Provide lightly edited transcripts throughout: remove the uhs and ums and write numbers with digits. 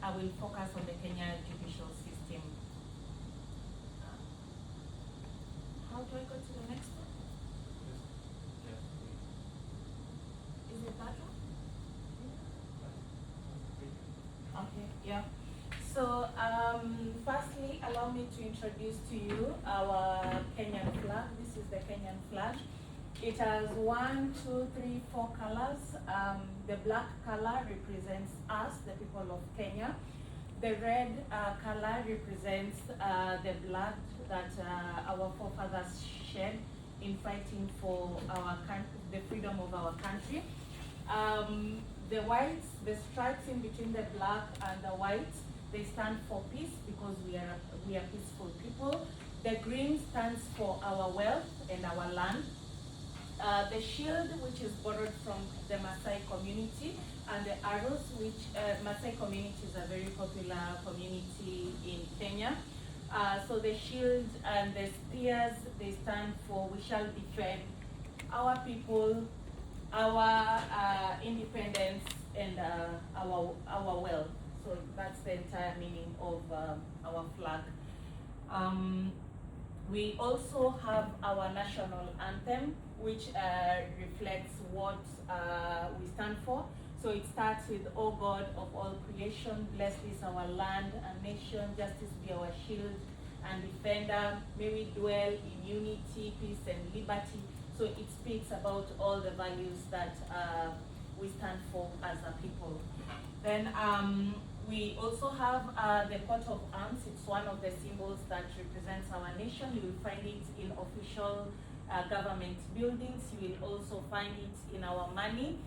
I will focus on the Kenya judicial system. How do I go to the next one? Is it that one? Okay, yeah. So, firstly, allow me to introduce to you our Kenyan flag. This is the Kenyan flag. It has 1, 2, 3, 4 colors. The black color represents us, the people of Kenya. The red color represents the blood that our forefathers shed in fighting for our country, the freedom of our country. The whites, the stripes in between the black and the white, they stand for peace because we are peaceful people. The green stands for our wealth and our land. The shield, which is borrowed from the Maasai community, and the arrows, which Maasai community is a very popular community in Kenya. So the shield and the spears, they stand for we shall defend our people, our independence, and our wealth. So that's the entire meaning of our flag. We also have our national anthem, which reflects what we stand for. So it starts with, "O God of all creation, bless this our land and nation, justice be our shield and defender. May we dwell in unity, peace, and liberty." So it speaks about all the values that we stand for as a people. Then we also have the coat of arms. It's one of the symbols that represents our nation. You will find it in official government buildings. You will also find it in our money.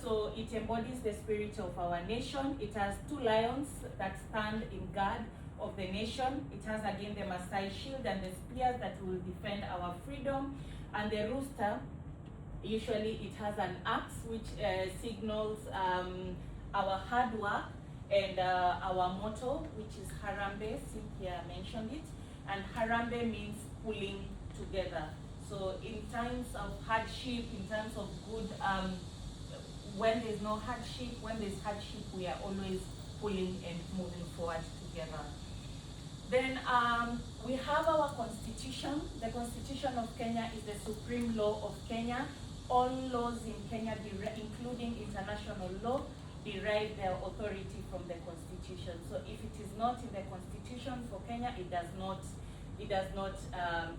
So it embodies the spirit of our nation. It has 2 lions that stand in guard of the nation. It has again the Maasai shield and the spears that will defend our freedom. And the rooster, usually it has an axe which signals our hard work and our motto, which is Harambe. Cynthia mentioned it. And Harambe means pulling together. So in times of hardship, in terms of good, when there's no hardship, when there's hardship, we are always pulling and moving forward together. Then we have our constitution. The Constitution of Kenya is the supreme law of Kenya. All laws in Kenya, including international law, derive their authority from the Constitution. So if it is not in the Constitution for Kenya, it does not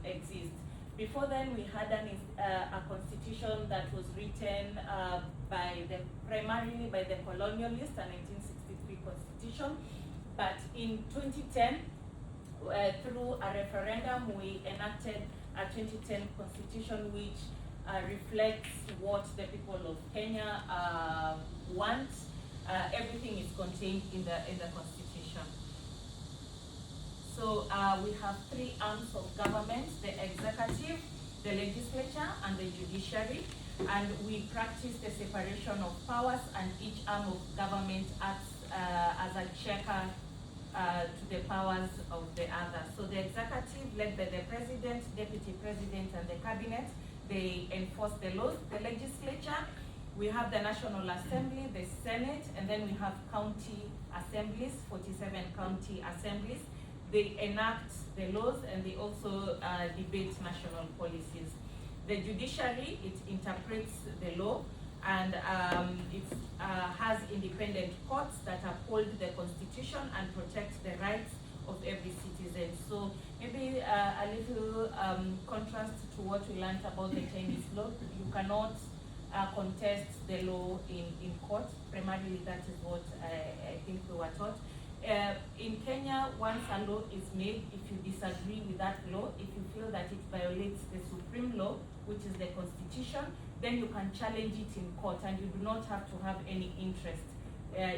exist. Before then, we had a constitution that was written primarily by the colonialists, a 1963 constitution. But in 2010, through a referendum, we enacted a 2010 constitution which reflects what the people of Kenya want. Everything is contained in the constitution. So we have 3 arms of government: the executive, the legislature, and the judiciary. And we practice the separation of powers, and each arm of government acts as a checker to the powers of the other. So the executive, led by the president, deputy president, and the cabinet, they enforce the laws. The legislature, we have the National Assembly, the Senate, and then we have county assemblies, 47 county assemblies. They enact the laws and they also debate national policies. The judiciary, it interprets the law, and it has independent courts that uphold the constitution and protect the rights of every citizen. So maybe a little contrast to what we learned about the Chinese law. You cannot contest the law in court. Primarily, that is what I think we were taught. In Kenya, once a law is made, if you disagree with that law, if you feel that it violates the supreme law, which is the constitution, then you can challenge it in court, and you do not have to have any interest.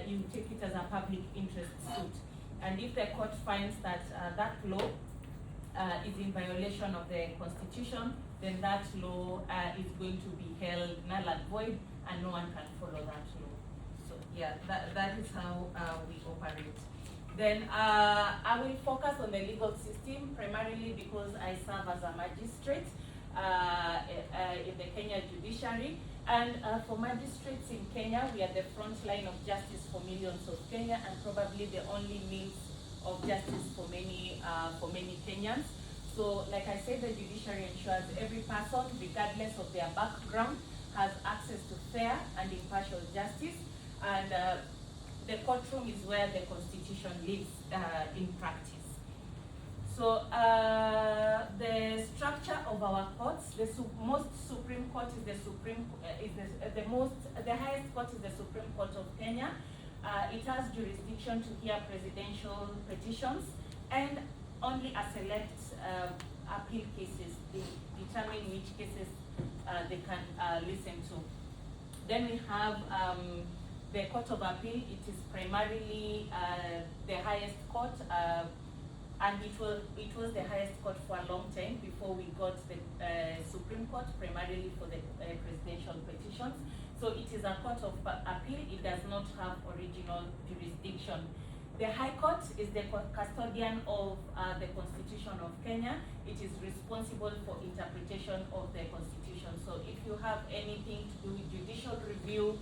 You take it as a public interest suit. And if the court finds that that law is in violation of the constitution, then that law is going to be held null and void, and no one can follow that law. So yeah, that is how we operate. Then I will focus on the legal system primarily because I serve as a magistrate in the Kenya judiciary, And for magistrates in Kenya, we are the front line of justice for millions of Kenya, and probably the only means of justice for many Kenyans. So, like I said, the judiciary ensures every person, regardless of their background, has access to fair and impartial justice. And the courtroom is where the Constitution lives in practice. So the structure of our courts, the Supreme Court is the highest court is the Supreme Court of Kenya. It has jurisdiction to hear presidential petitions, and only a select appeal cases. They determine which cases they can listen to. Then we have the Court of Appeal. It is primarily the highest court, and it was the highest court for a long time before we got the Supreme Court, primarily for the presidential petitions. So it is a court of appeal. It does not have original jurisdiction. The High Court is the custodian of the Constitution of Kenya. It is responsible for interpretation of the Constitution. So if you have anything to do with judicial review,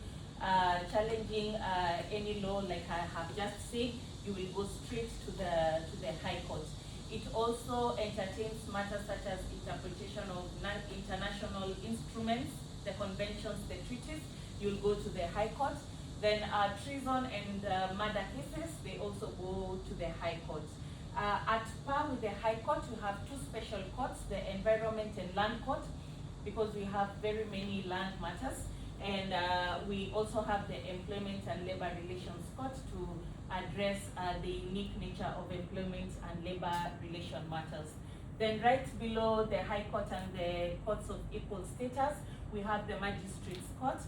challenging any law, like I have just said, you will go straight to the High Court. It also entertains matters such as interpretation of international instruments, the conventions, the treaties. You'll go to the High Court. Then treason and murder cases, they also go to the High Court. At par with the High Court, we have two special courts, the Environment and Land Court, because we have very many land matters. And we also have the Employment and Labor Relations Court to address the unique nature of employment and labor relation matters. Then right below the High Court and the Courts of Equal Status, we have the Magistrates Court.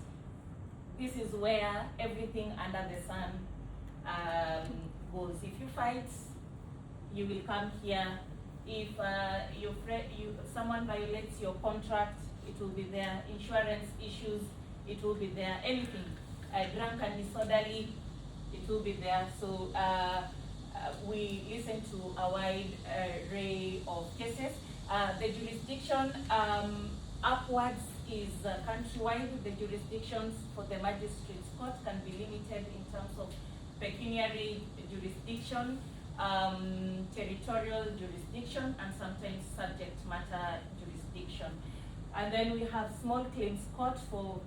This is where everything under the sun goes. If you fight, you will come here. If someone violates your contract, it will be there. Insurance issues, it will be there. Anything, drunk and disorderly, it will be there. So we listen to a wide array of cases. The jurisdiction upwards is countrywide. The jurisdictions for the Magistrates Court can be limited in terms of pecuniary jurisdiction, territorial jurisdiction, and sometimes subject matter jurisdiction. And then we have small claims court for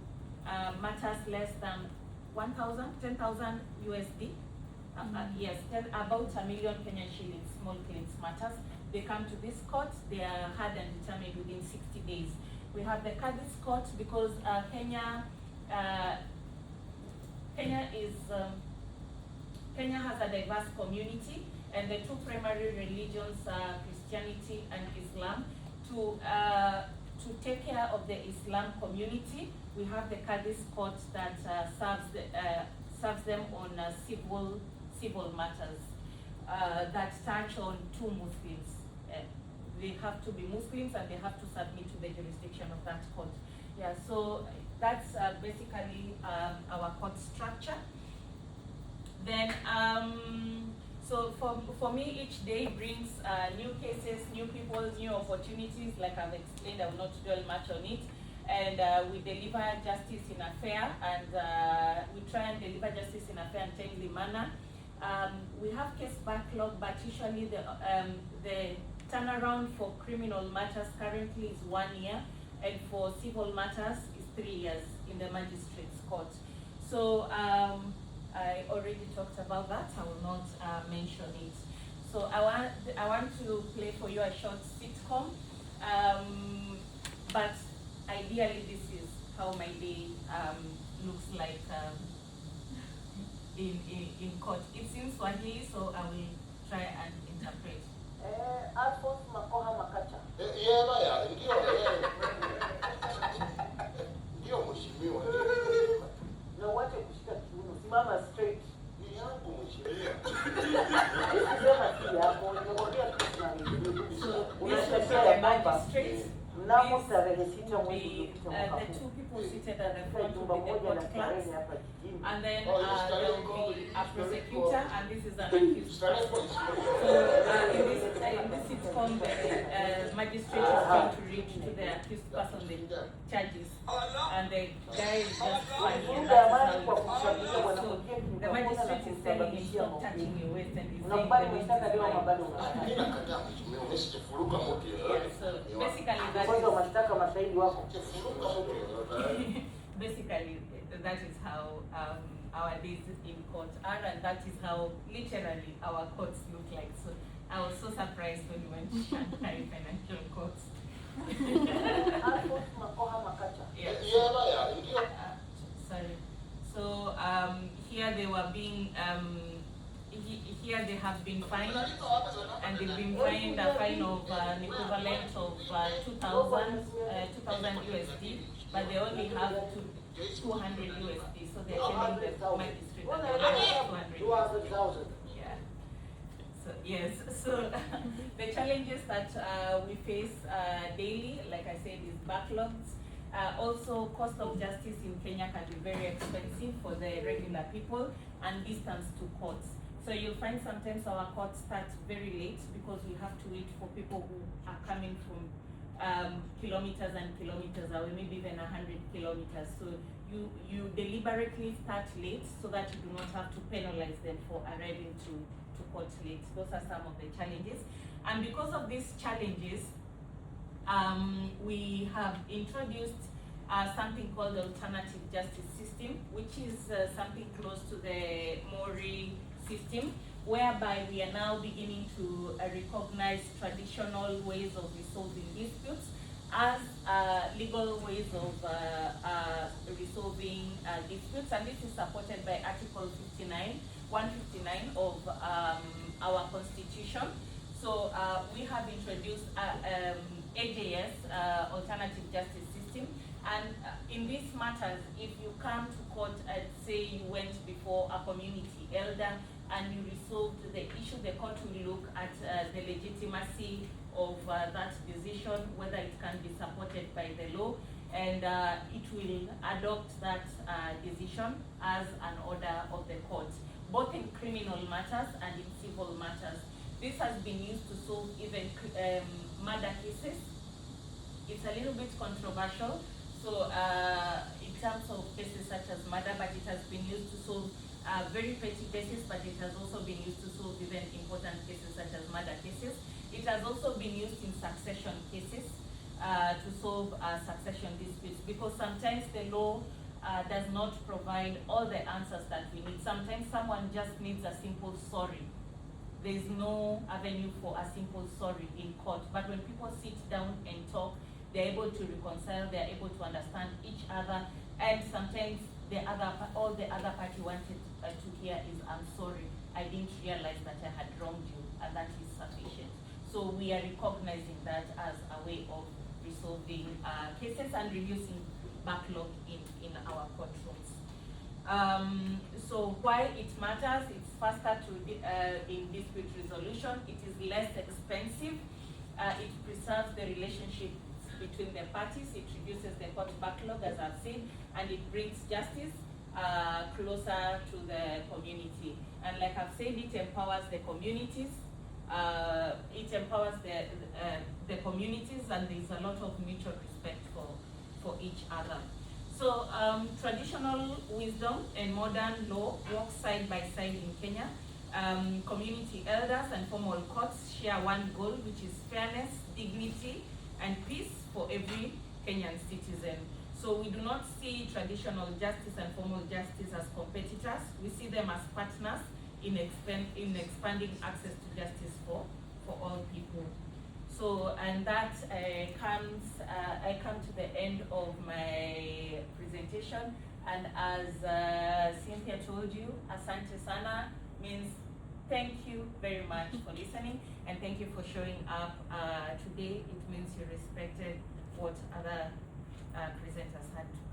matters less than 10,000 USD. Yes, about $1 million Kenyan shillings, small claims matters. They come to this court, they are heard and determined within 60 days. We have the Kadis Court because Kenya has a diverse community, and the two primary religions are Christianity and Islam. To take care of the Islam community, we have the Kadis Court that serves them on civil matters that touch on two Muslims. They have to be Muslims and they have to submit to the jurisdiction of that court. Yeah, so that's basically our court structure. Then, so for me, each day brings new cases, new people, new opportunities. Like I've explained, I will not dwell much on it. And we deliver justice in a fair, and we try and deliver justice in a fair and timely manner. We have case backlog, but usually the turnaround for criminal matters currently is 1 year, and for civil matters is 3 years in the Magistrates Court. So I already talked about that. I will not mention it. So I want to play for you a short sitcom, but ideally this is how my day looks like in court. It's in Swahili, so I will try and interpret. Alphonse Makoha Makacha. Ndio mheshimiwa. Na wache kushika kiuno, simama straight. Ni yangu mheshimiwa. Sema si yako, nimekuambia So, these are the magistrates. Mnamo This tarehe 6 will mwezi be uliopita mwaka the huu, two people seated at the katika front jumba will be the moja la court clerks, starehe hapa jijini. and then Oh, yes, there will be a prosecutor, and this is an accused person. So in this sitcom, the magistrate is trying to reach to the accused person, the charges, and the guy is just funny, and Kuvuruga that amani is kwa how kumshambulia it bwana is. So Mujeki the mkabona na magistrate is telling him kumsababishia stop touching maumivu. your waist, and he's saying Unakubali the waist mashtaka is leo ama fine. bado unakataa? Mimi nakataa mheshimiwa, mimi sijafuruka mtu Yeah, yoyote. so basically that Kwanza wa is mashtaka mashahidi wako. Sijafuruka mtu yoyote. basically that is how our days in court are, and that is how literally our courts look like. So I was so surprised when we went to Shanghai Financial Courts. Alphonse Makoha Makacha. Yes. Yeah, ndio. Sorry. So here they were being here they have been fined, and they've been fined a fine of an equivalent of 2,000 USD, but they only have 200 USD, so they're telling the magistrate that they only have 200 USD. 200,000. Yeah. So yes, so the challenges that we face daily, like I said, is backlogs. Also, cost of justice in Kenya can be very expensive for the regular people, and distance to courts. So you'll find sometimes our courts start very late because we have to wait for people who are coming from kilometers and kilometers away, maybe even 100 kilometers. So you deliberately start late so that you do not have to penalize them for arriving to court late. Those are some of the challenges. And because of these challenges, we have introduced something called the alternative justice system, which is something close to the Mori system, whereby we are now beginning to recognize traditional ways of resolving disputes as legal ways of resolving disputes, and this is supported by Article 159 of our Constitution. So we have introduced AJS, Alternative Justice System, and in these matters, if you come to court and say you went before a community elder and you resolved the issue, the court will look at the legitimacy of that decision, whether it can be supported by the law, and it will adopt that decision as an order of the court, both in criminal matters and in civil matters. This has been used to solve even murder cases. It's a little bit controversial. So in terms of cases such as murder, but it has been used to solve very petty cases, but it has also been used to solve even important cases such as murder cases. It has also been used in succession cases to solve succession disputes, because sometimes the law does not provide all the answers that we need. Sometimes someone just needs a simple sorry. There is no avenue for a simple sorry in court, but when people sit down and talk, they're able to reconcile, they're able to understand each other, and sometimes all the other party wanted to hear is, I'm sorry, I didn't realize that I had wronged you, and that is sufficient. So we are recognizing that as a way of resolving cases and reducing backlog in our courtrooms. So why it matters, it's faster in dispute resolution, it is less expensive, it preserves the relationship between the parties, it reduces the court backlog, as I've said, and it brings justice closer to the community. And like I've said, it empowers the communities, the communities, and there's a lot of mutual respect for each other. So traditional wisdom and modern law walk side by side in Kenya. Community elders and formal courts share one goal, which is fairness, dignity, and peace for every Kenyan citizen. So we do not see traditional justice and formal justice as competitors. We see them as partners in expanding access to justice for all people. So, and that I come to the end of my presentation. And as Cynthia told you, Asante Sana means thank you very much for listening, and thank you for showing up today. It means you respected what other presenters had to